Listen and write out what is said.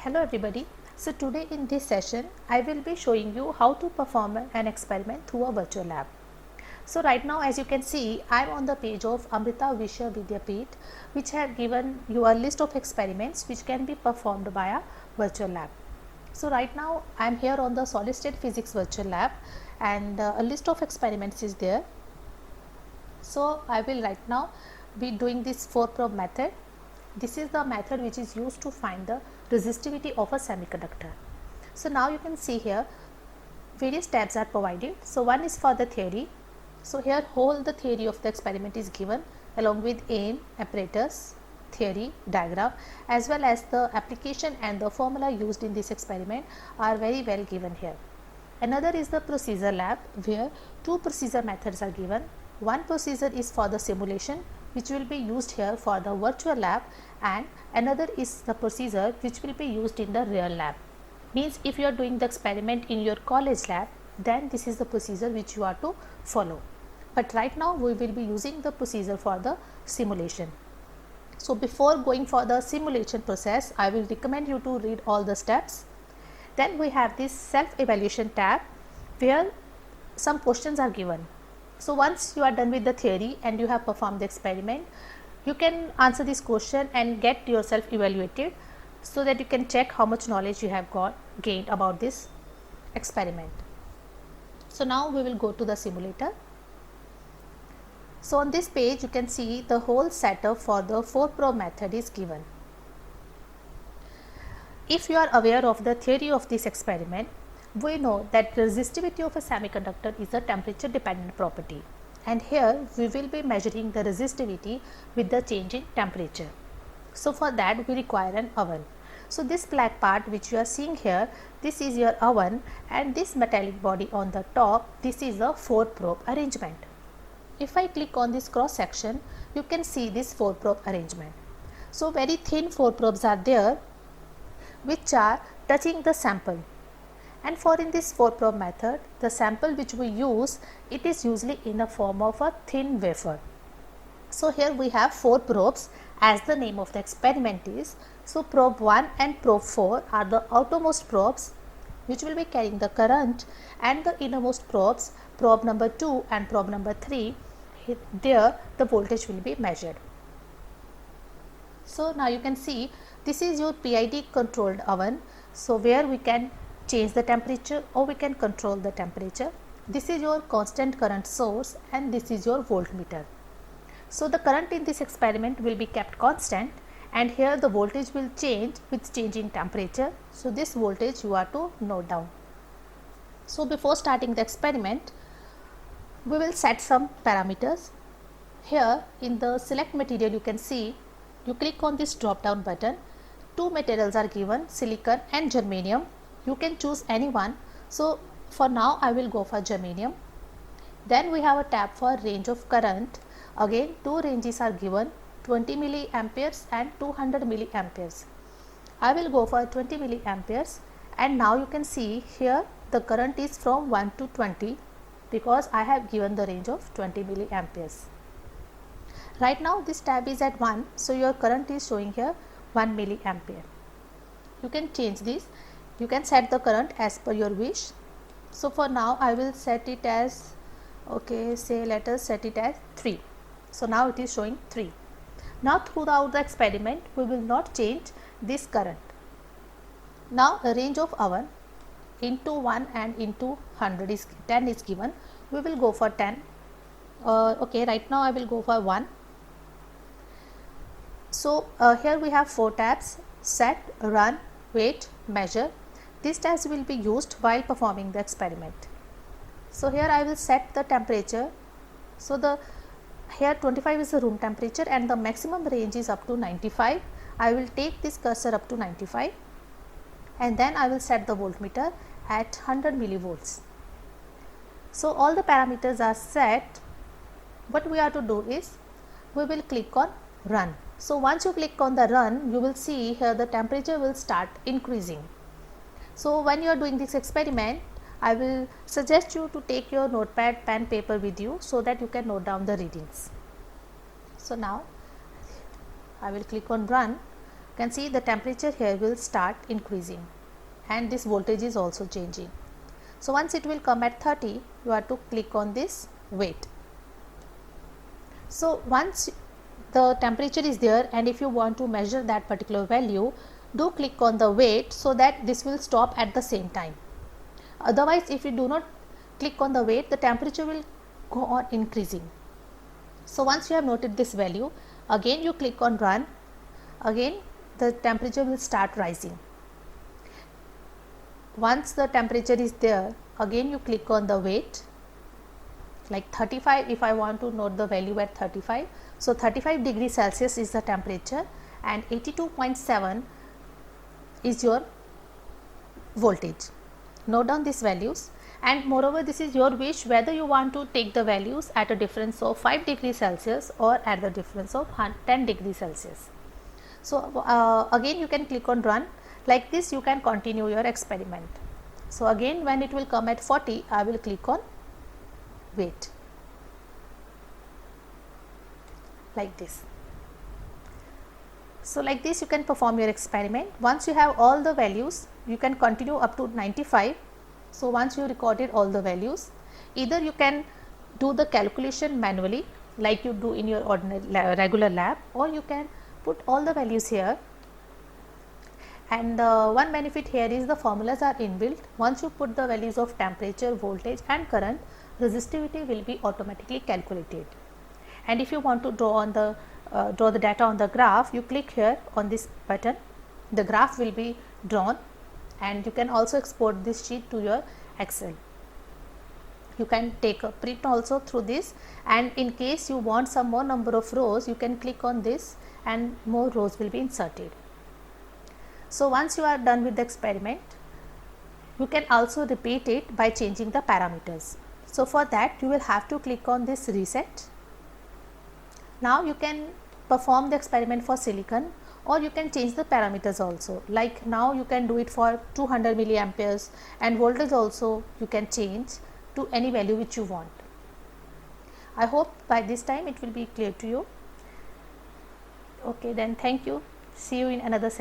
Hello everybody. So today in this session I will be showing you how to perform an experiment through a virtual lab. So right now as you can see I am on the page of Amrita Vishwa Vidyapeeth, which have given you a list of experiments which can be performed by a virtual lab. So right now I am here on the solid state physics virtual lab and a list of experiments is there. So I will right now be doing this 4-probe method. This is the method which is used to find the resistivity of a semiconductor. So now you can see here various tabs are provided. So one is for the theory. So here whole the theory of the experiment is given along with aim, apparatus, theory, diagram, as well as the application and the formula used in this experiment are very well given here. Another is the procedure lab, where two procedure methods are given. One procedure is for the simulation, which will be used here for the virtual lab, and another is the procedure which will be used in the real lab. Means if you are doing the experiment in your college lab, then this is the procedure which you are to follow. But right now we will be using the procedure for the simulation. So before going for the simulation process, I will recommend you to read all the steps. Then we have this self-evaluation tab, where some questions are given. So once you are done with the theory and you have performed the experiment, you can answer this question and get yourself evaluated, so that you can check how much knowledge you have gained about this experiment. So now we will go to the simulator. So on this page you can see the whole setup for the 4-probe method is given. If you are aware of the theory of this experiment, we know that resistivity of a semiconductor is a temperature dependent property, and here we will be measuring the resistivity with the change in temperature. So for that we require an oven. So this black part which you are seeing here, this is your oven, and this metallic body on the top, this is a 4-probe arrangement. If I click on this cross section, you can see this 4-probe arrangement. So very thin 4 probes are there which are touching the sample. And for in this 4-probe method, the sample which we use, it is usually in a form of a thin wafer. So here we have 4 probes as the name of the experiment is. So probe 1 and probe 4 are the outermost probes which will be carrying the current, and the innermost probes, probe number 2 and probe number 3, there the voltage will be measured. So now you can see this is your PID controlled oven. So where we can change the temperature or we can control the temperature. This is your constant current source and this is your voltmeter. So the current in this experiment will be kept constant, and here the voltage will change with changing temperature. So this voltage you are to note down. So before starting the experiment, we will set some parameters. Here in the select material you can see, you click on this drop down button. Two materials are given, silicon and germanium. You can choose any one. So for now I will go for germanium. Then we have a tab for range of current. Again two ranges are given, 20 milliamperes and 200 milliamperes. I will go for 20 milliamperes, and now you can see here the current is from 1 to 20 because I have given the range of 20 milliamperes. Right now this tab is at 1, so your current is showing here 1 milliampere. You can change this. You can set the current as per your wish. So for now I will set it as, okay, say let us set it as 3. So now it is showing 3. Now throughout the experiment we will not change this current. Now the range of oven into 1 and into 100 is 10 is given. We will go for 10. Okay, right now I will go for 1. So here we have 4 tabs: set, run, wait, measure. These tabs will be used while performing the experiment. So here I will set the temperature. So the here 25 is the room temperature and the maximum range is up to 95. I will take this cursor up to 95, and then I will set the voltmeter at 100 millivolts. So all the parameters are set. What we have to do is we will click on run. So once you click on the run, you will see here the temperature will start increasing. So when you are doing this experiment, I will suggest you to take your notepad, pen, paper with you so that you can note down the readings. So now I will click on run. You can see the temperature here will start increasing and this voltage is also changing. So once it will come at 30, you have to click on this wait. So once the temperature is there and if you want to measure that particular value, do click on the wait so that this will stop at the same time. Otherwise, if you do not click on the wait, the temperature will go on increasing. So once you have noted this value, again you click on run, again the temperature will start rising. Once the temperature is there, again you click on the wait, like 35. If I want to note the value at 35, so 35 degrees Celsius is the temperature and 82.7 is your voltage. Note down these values, and moreover this is your wish whether you want to take the values at a difference of 5 degrees Celsius or at the difference of 10 degrees Celsius. So again you can click on run. Like this you can continue your experiment. So again when it will come at 40, I will click on wait, like this. So like this you can perform your experiment. Once you have all the values, you can continue up to 95. So once you recorded all the values, either you can do the calculation manually like you do in your ordinary regular lab, or you can put all the values here. And one benefit here is the formulas are inbuilt. Once you put the values of temperature, voltage and current, resistivity will be automatically calculated. And if you want to draw the data on the graph, you click here on this button, the graph will be drawn, and you can also export this sheet to your Excel. You can take a print also through this, and in case you want some more number of rows, you can click on this and more rows will be inserted. So once you are done with the experiment, you can also repeat it by changing the parameters. So for that you will have to click on this reset. Now you can perform the experiment for silicon, or you can change the parameters also. Like now you can do it for 200 milliamperes, and voltage also you can change to any value which you want. I hope by this time it will be clear to you. Okay, then thank you. See you in another session.